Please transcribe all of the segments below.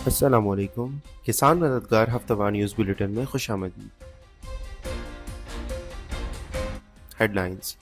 अस्सलामुअलैकुम। किसान मददगार हफ्तावार न्यूज़ बुलेटिन में खुशामदीद। हेडलाइंस।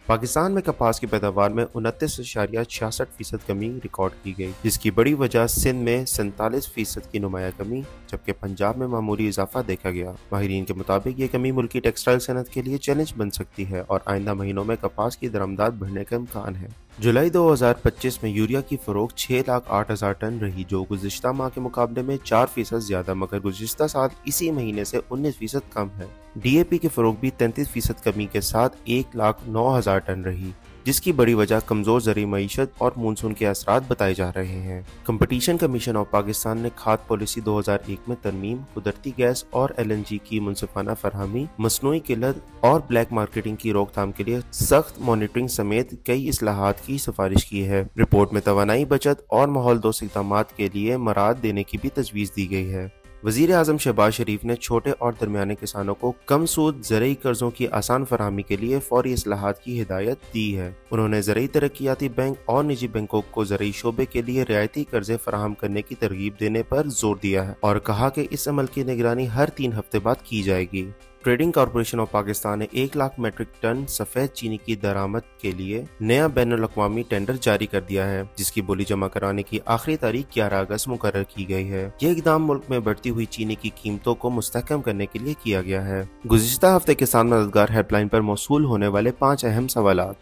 पाकिस्तान में कपास की पैदावार में 29.66% कमी रिकॉर्ड की गई, जिसकी बड़ी वजह सिंध में 47% की नुमाया कमी, जबकि पंजाब में मामूली इजाफा देखा गया। माहिरीन के मुताबिक ये कमी मुल्की टेक्सटाइल सनत के लिए चैलेंज बन सकती है और आइंदा महीनों में कपास की दरामदाद बढ़ने का इम्कान है। जुलाई 2025 में यूरिया की फरोख्त 6,08,000 टन रही, जो गुज़िश्ता माह के मुकाबले में 4% ज्यादा, मगर गुज़िश्ता साल इसी महीने से 19% कम है। DAP की फरोख्त भी 33% कमी के साथ 1,09,000 टन रही, जिसकी बड़ी वजह कमजोर ज़रूरी मईशत और मानसून के असरात बताए जा रहे हैं। कंपटीशन कमीशन ऑफ पाकिस्तान ने खाद पॉलिसी 2001 में तरमीम, कुदरती गैस और LNG की मुनसिफाना फरहमी, मसनूई किल्लत और ब्लैक मार्केटिंग की रोकथाम के लिए सख्त मॉनिटरिंग समेत कई इस्लाहात की सिफारिश की है। रिपोर्ट में तवानाई बचत और माहौल दोस्त इक़दामात के लिए मराद देने की भी तजवीज़ दी गई है। वज़ीर आज़म शहबाज शरीफ ने छोटे और दरमियाने किसानों को कम सूद ज़रई कर्जों की आसान फरहमी के लिए फौरी इस्लाहात की हिदायत दी है। उन्होंने ज़रई तरक्याती बैंक और निजी बैंकों को ज़रई शोबे के लिए रियायती कर्जे फराहम करने की तरगीब देने पर जोर दिया है और कहा कि इस अमल की निगरानी हर 3 हफ्ते बाद की जाएगी। ट्रेडिंग कॉरपोरेशन ऑफ पाकिस्तान ने 1 लाख मेट्रिक टन सफेद चीनी की दरामद के लिए नया बैनुल-अक़वामी टेंडर जारी कर दिया है, जिसकी बोली जमा कराने की आखिरी तारीख 11 अगस्त मुकर्रर की गई है। यह इक़दाम मुल्क में बढ़ती हुई चीनी की कीमतों को मुस्तहकम करने के लिए किया गया है। गुज़िश्ता हफ्ते किसान मददगार हेल्पलाइन पर मौसूल होने वाले 5 अहम सवालात।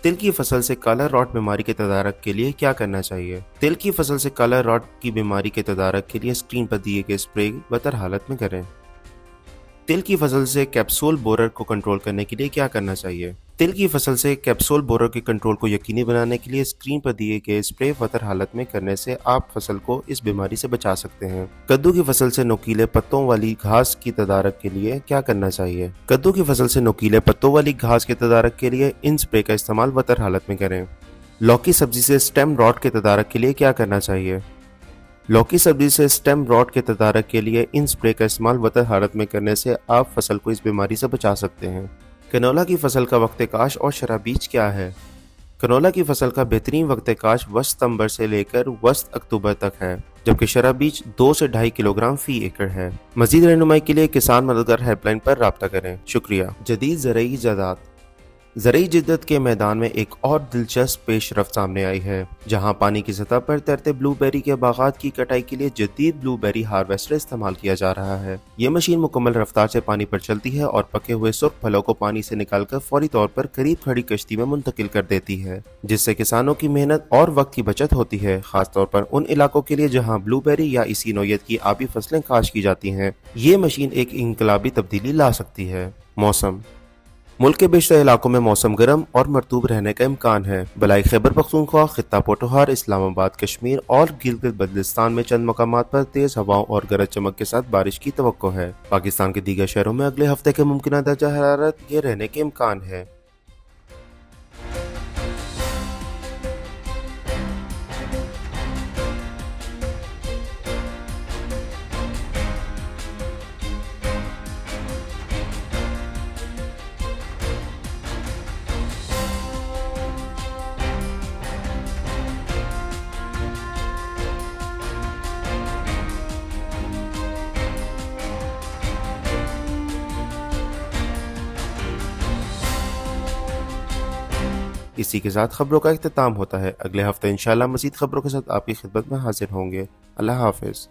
तिल की फसल से काला रॉट बीमारी के तदारक के लिए क्या करना चाहिए? तिल की फसल से काला रॉट की बीमारी के तदारक के लिए स्क्रीन पर दिए गए स्प्रे बतर हालत में करें। तिल की फसल से कैप्सूल बोरर को कंट्रोल करने के लिए क्या करना चाहिए? तिल की फसल से कैप्सूल बोरर के कंट्रोल को यकीनी बनाने के लिए स्क्रीन पर दिए गए स्प्रे वतर हालत में करने से आप फसल को इस बीमारी से बचा सकते हैं। कद्दू की फसल से नोकीले पत्तों वाली घास की तदारक के लिए क्या करना चाहिए? कद्दू की फसल से नोकीले पत्तों वाली घास के तदारक के लिए इन स्प्रे का इस्तेमाल वतर हालत में करें। लौकी सब्जी से स्टेम रॉट के तदारक के लिए क्या करना चाहिए? लौकी सब्जी से स्टेम रॉट के तदारक के लिए इन स्प्रे का इस्तेमाल वतर हालत में करने से आप फसल को इस बीमारी से बचा सकते हैं। कनोला की फसल का वक्त काश और शरा बीज क्या है? कनोला की फसल का बेहतरीन वक्त काश वस्त सितंबर से लेकर वस्त अक्टूबर तक है, जबकि शरा बीज 2 से 2.5 किलोग्राम फी एकड़ है। मजीद रहनुमाई के लिए किसान मददगार हेल्पलाइन पर राब्ता करें। शुक्रिया। जदीद ज़रई ज़राअत। ज़रई जिद्दत के मैदान में एक और दिलचस्प पेशरफ्त सामने आई है, जहां पानी की सतह पर तैरते ब्लूबेरी के बागात की कटाई के लिए जदीद ब्लूबेरी हार्वेस्टर इस्तेमाल किया जा रहा है। ये मशीन मुकम्मल रफ्तार से पानी पर चलती है और पके हुए सुर्ख फलों को पानी से निकालकर फौरी तौर पर करीब खड़ी कश्ती में मुंतकिल कर देती है, जिससे किसानों की मेहनत और वक्त की बचत होती है, खासतौर पर उन इलाकों के लिए जहाँ ब्लूबेरी या इसी नौयत की आबी फसलें काश की जाती हैं। ये मशीन एक इनकलाबी तब्दीली ला सकती है। मौसम। मुल्क के बेशतर इलाकों में मौसम गर्म और मरतूब रहने का इम्कान है। बलाई खैबर पख्तूनख्वा, खित्ता पोठोहार, इस्लामाबाद, कश्मीर और गिलगित बल्तिस्तान में चंद मकामात पर तेज हवाओं और गरज चमक के साथ बारिश की तवक्को है। पाकिस्तान के दीगर शहरों में अगले हफ्ते के मुमकिन दर्जा हरारत ये रहने के इम्कान है। इसी के साथ खबरों का इख्तिताम होता है। अगले हफ्ते इंशाल्लाह मज़ीद खबरों के साथ आपकी खिदमत में हाजिर होंगे। अल्लाह हाफिज़।